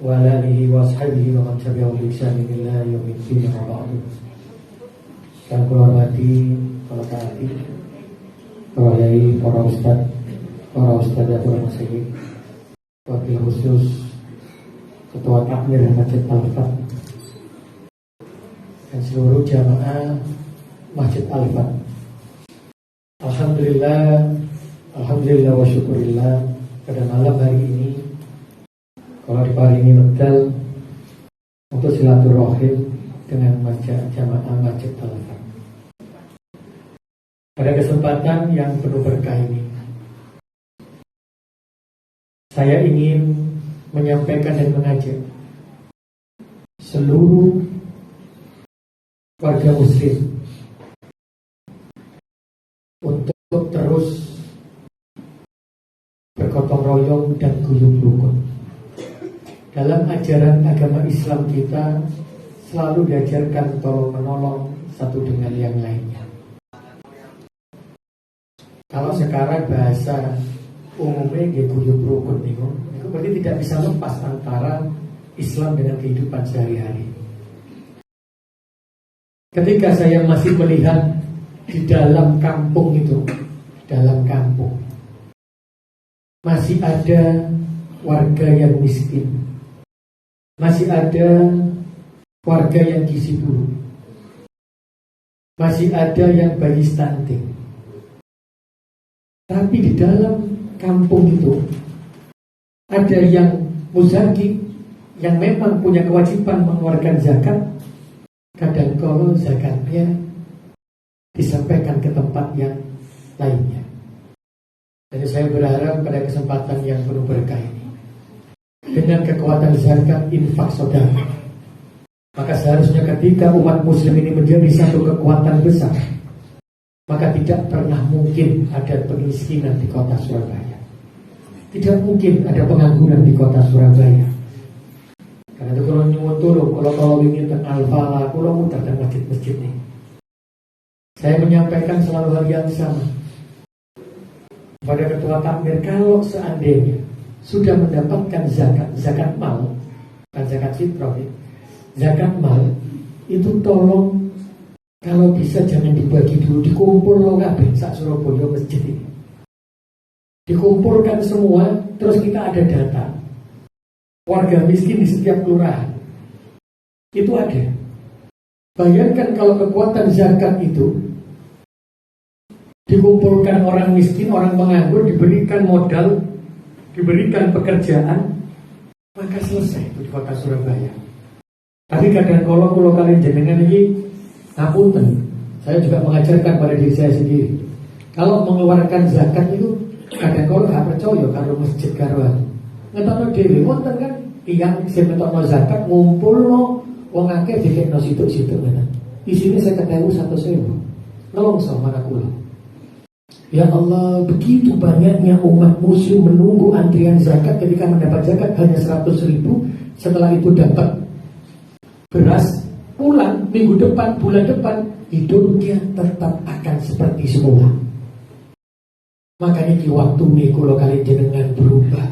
wa alihi wa sahbihi wa man tabi'ahum bi ihsan ila yaumil din wa ba'du. Yang kula hormati para taati, para yai, para ustaz dan masyayikh, wabil khusus Ketua Takmir Masjid Al-Fat dan seluruh jamaah Masjid Al-Fat. Alhamdulillah wa syukurillah, pada malam hari ini kalau diparingi medal untuk silaturahim dengan jamaah Masjid Al-Fat. Pada kesempatan yang penuh berkah ini, saya ingin menyampaikan dan mengajak seluruh warga muslim untuk terus bergotong royong dan guyup rukun. Dalam ajaran agama Islam kita selalu diajarkan tolong menolong satu dengan yang lainnya. Kalau sekarang bahasa umumnya guyup rukun itu berarti tidak bisa lepas antara Islam dengan kehidupan sehari-hari. Ketika saya masih melihat di dalam kampung itu, masih ada warga yang miskin, masih ada warga yang gizi buruk, masih ada yang bayi stunting. Tapi di dalam kampung itu ada yang muzaki, yang memang punya kewajiban mengeluarkan zakat. Kadang kalau zakatnya disampaikan ke tempat yang lainnya. Jadi saya berharap pada kesempatan yang penuh berkah ini, dengan kekuatan zakat, infak, sedekah, maka seharusnya ketika umat muslim ini menjadi satu kekuatan besar, maka tidak pernah mungkin ada kemiskinan di kota Surabaya. Tidak mungkin ada pengangguran di kota Surabaya. Karena itu kalau nyuwun tolong, kalau ingin tentang Al-Falah, kalau muter dan masjid-masjid ini, saya menyampaikan selalu hal yang sama pada ketua takmir. Kalau seandainya sudah mendapatkan zakat mal, bukan zakat fitrah, zakat mal itu tolong kalau bisa jangan dibagi dulu, dikumpul loh kabeh sak Surabaya masjid ini. Dikumpulkan semua, terus kita ada data warga miskin di setiap kelurahan. Itu ada. Bayangkan kalau kekuatan zakat itu dikumpulkan orang miskin, orang penganggur, diberikan modal, diberikan pekerjaan, maka selesai itu di kota Surabaya. Tapi kadang kalau kalian jenengan ini ngapunten, saya juga mengajarkan pada diri saya sendiri. Kalau mengeluarkan zakat itu kadang kalau nggak percaya karo masjid karuan, ngetokno dhewe wonten kan tiyang sing ngetokno zakat ngumpulno wong akeh dikekno situ-situ ngene. Isine 50.000 nelongso mana kula. Ya Allah, begitu banyaknya umat muslim menunggu antrian zakat. Ketika mendapat zakat hanya 100.000, setelah itu dapat beras, pulang minggu depan, bulan depan, hidupnya tetap akan seperti semula. Makanya di waktu ini kalau kalian jenengan berubah,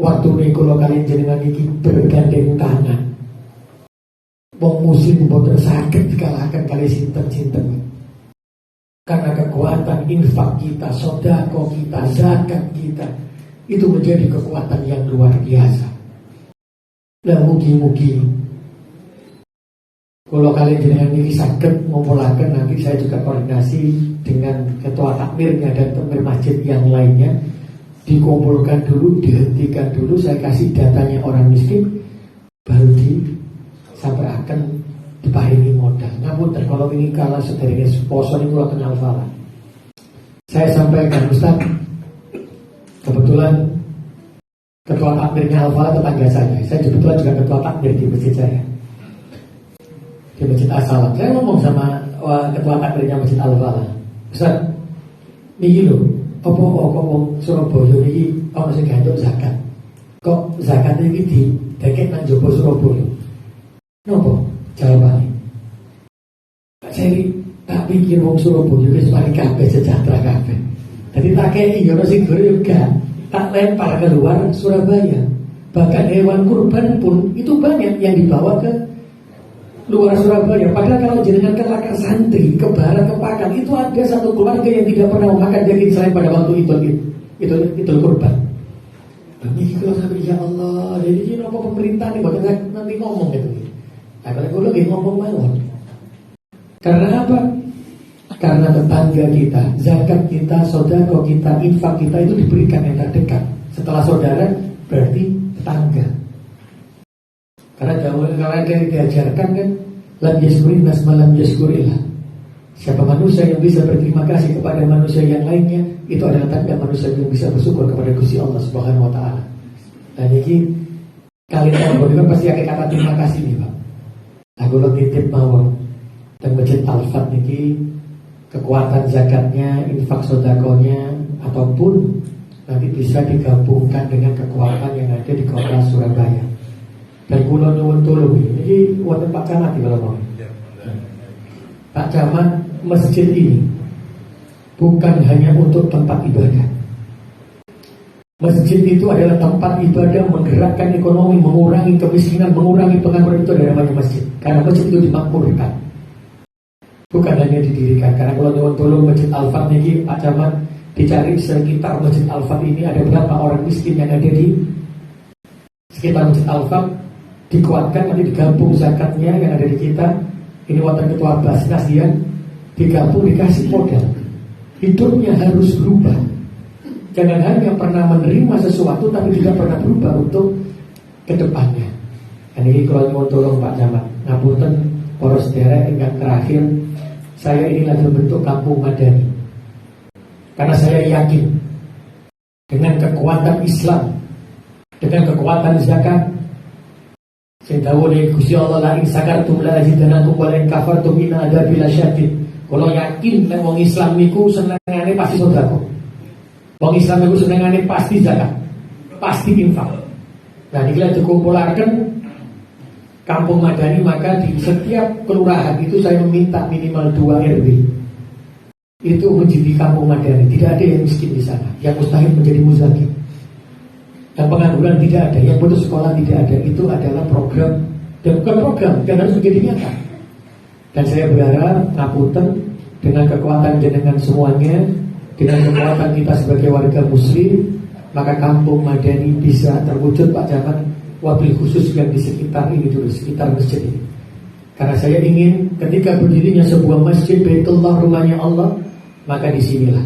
waktu ini kalau kalian jenengan ini bergandeng tangan, wong muslim boten sakit dikalahkan kali sinten-sinten. Karena kekuatan infak kita, sedekah kita, zakat kita, itu menjadi kekuatan yang luar biasa. Nah mugi-mugi kalau kalian jenengan ini sakit memulakan, nanti saya juga koordinasi dengan ketua takmirnya dan takmir masjid yang lainnya, dikumpulkan dulu, dihentikan dulu, saya kasih datanya orang miskin, baru sampai akan diparingi modal. Namun kalau ini kalah sederhana poso ini kalau kenal Falah, saya sampaikan Ustaz, kebetulan ketua takmirnya Al-Falah tetangga saya kebetulan juga ketua takmir di masjid saya, di Masjid As-Salam. Saya ngomong sama ketua takmirnya Masjid Al-Falah, Ustaz, niki lho, apa Surabaya niki ana sing gantuk zakat. Kok zakat iki didekek nang jaba Surabaya? Napa jawabane? Saya tak pikir wong Surabaya wis paling kabeh sejahtera kabeh. Jadi tak kei yo sing guru juga tak lempar ke luar Surabaya. Bahkan hewan kurban pun itu banyak yang dibawa ke luar Surabaya. Padahal kalau jenengan ke Lakar Santri, ke barat, ke Pakan, itu ada satu keluarga yang tidak pernah makan daging selain pada waktu itu kurban. Ini kalau sampai ya Allah, jadi ini apa pemerintah nih bakal nanti ngomong gitu. Nah, kalau gue lagi ngomong banget. Karena apa? Karena tetangga kita, zakat kita, sodako kita, infak kita itu diberikan yang terdekat. Setelah saudara berarti tetangga. Karena kalau ada yang diajarkan kan, lam yaskurin nas malam yaskurillah. Siapa manusia yang bisa berterima kasih kepada manusia yang lainnya, itu adalah tanda manusia yang bisa bersyukur kepada Gusti Allah Subhanahu Wa Taala. Dan ini kalian berdua pasti akan kata terima kasih nih Pak. Aku lo titip mawon dan masjid Al-Fat ini kekuatan zakatnya, infak sodakonya ataupun nanti bisa digabungkan dengan kekuatan yang ada di kota Surabaya. Dan Kulon Nyuwun Tulung ini wonten Pak Camat kalau mau. Pak Camat, masjid ini bukan hanya untuk tempat ibadah. Masjid itu adalah tempat ibadah, menggerakkan ekonomi, mengurangi kemiskinan, mengurangi pengangguran. Itu adalah namanya masjid. Karena masjid itu dimakmurkan, bukan hanya didirikan. Karena kalau Nyuwun Tulung Masjid Al-Fat ini Pak Camat, dicari sekitar Masjid Al-Fat ini ada berapa orang miskin yang ada di sekitar Masjid Al-Fat, dikuatkan nanti digabung zakatnya yang ada di kita. Ini wonten ketua Basnas dia digabung, dikasih modal. Hidupnya harus berubah. Jangan hanya pernah menerima sesuatu tapi tidak pernah berubah untuk kedepannya. Dan ini kalau mau tolong Pak Camat, ngapunten poros daerah yang terakhir, saya ini lagi bentuk kampung madani. Karena saya yakin dengan kekuatan Islam, dengan kekuatan zakat, saya tahu nih Gusti Allah la in sakartum la azidannakum wa la in kafartum inna adzabi lasyadid. Kalau yakin nek wong Islam niku senengane pasti sedekah. Wong Islam niku senengane pasti zakat, pasti infak. Nah, dikira dikumpulaken kampung madani, maka di setiap kelurahan itu saya meminta minimal 2 RW. Itu menjadi kampung madani, tidak ada yang miskin di sana, yang mustahil menjadi muzakir. Yang pengangguran tidak ada, yang putus sekolah tidak ada. Itu adalah program, dan bukan program, dan harus menjadi nyata. Dan saya berharap ngapunten dengan kekuatan jenengan semuanya, dengan kekuatan kita sebagai warga muslim, maka kampung madani bisa terwujud Pak Camat, wabil khusus yang di sekitar ini dulu, sekitar masjid ini. Karena saya ingin ketika berdirinya sebuah masjid Baitullah, rumahnya Allah, maka disinilah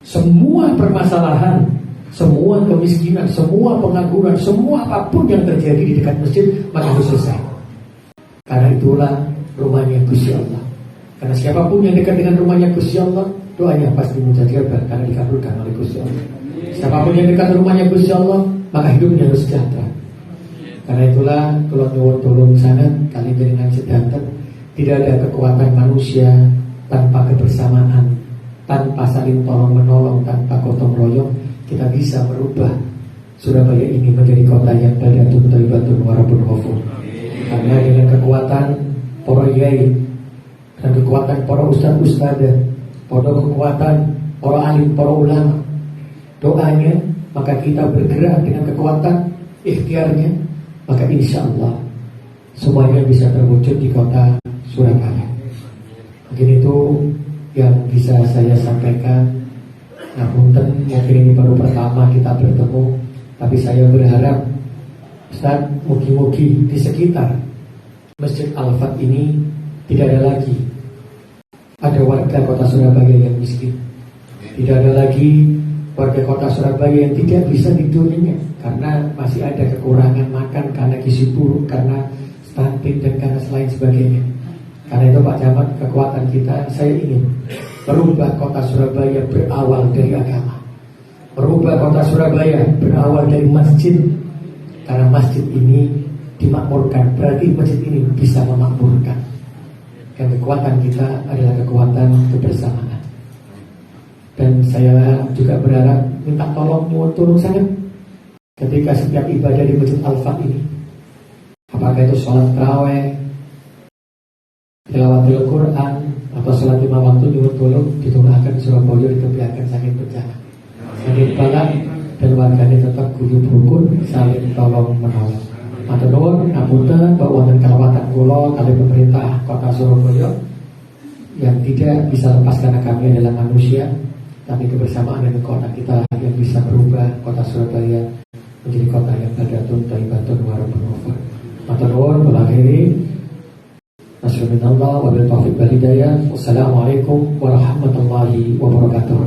semua permasalahan, semua kemiskinan, semua pengangguran, semua apapun yang terjadi di dekat masjid maka harus selesai. Karena itulah rumahnya Gusti Allah. Karena siapapun yang dekat dengan rumahnya Gusti Allah, doanya pasti mustajabah karena dikabulkan oleh Gusti Allah. Siapapun yang dekat rumahnya Gusti Allah, maka hidupnya harus sejahtera. Karena itulah kalau nyuwun tulung sana kali dengan sedanten, tidak ada kekuatan manusia tanpa kebersamaan, tanpa saling tolong menolong, tanpa gotong royong kita bisa merubah Surabaya ini menjadi kota yang baldatun thayyibatun wa rabbun ghafur. Karena dengan kekuatan para kiai dan kekuatan para ustaz-ustadzah, pada kekuatan para alim, para ulama, doanya, maka kita bergerak dengan kekuatan ikhtiarnya, maka insya Allah semuanya bisa terwujud di kota Surabaya. Mungkin itu yang bisa saya sampaikan. Ngapunten, mungkin ini baru pertama kita bertemu, tapi saya berharap Ustaz, mugi-mugi di sekitar Masjid Al-Fat ini tidak ada lagi ada warga kota Surabaya yang miskin. Tidak ada lagi warga kota Surabaya yang tidak bisa tidurnya karena masih ada kekurangan makan, karena gizi buruk, karena stunting dan karena selain sebagainya. Karena itu Pak Camat, kekuatan kita, saya ingin merubah kota Surabaya berawal dari agama, merubah kota Surabaya berawal dari masjid. Karena masjid ini dimakmurkan, berarti masjid ini bisa memakmurkan. Dan kekuatan kita adalah kekuatan kebersamaan. Dan saya juga berharap minta tolong nyuwun tulung sangat ketika setiap ibadah di Masjid Al-Fat ini, apakah itu sholat tarawih, tilawatil Quran, atau sholat 5 waktu, nyuwun tulung ditunggakan Surabaya, ditebiakan sakit bencana, sakit balak, dan warganya tetap guyub rukun, saling tolong menolong. Matur nuwun ngapunten bahwa wonten kalawatan kula kali pemerintah Kota Surabaya yang tidak bisa lepas karena kami adalah manusia, tapi kebersamaan dengan kota kita yang bisa berubah kota Surabaya menjadi kota yang badatun, thayyibatun, warahmatun wabarakatuh. Matur nuwun, kula akhiri. Nasyuminallah wabil taufiq wal hidayah. Wassalamualaikum warahmatullahi wabarakatuh.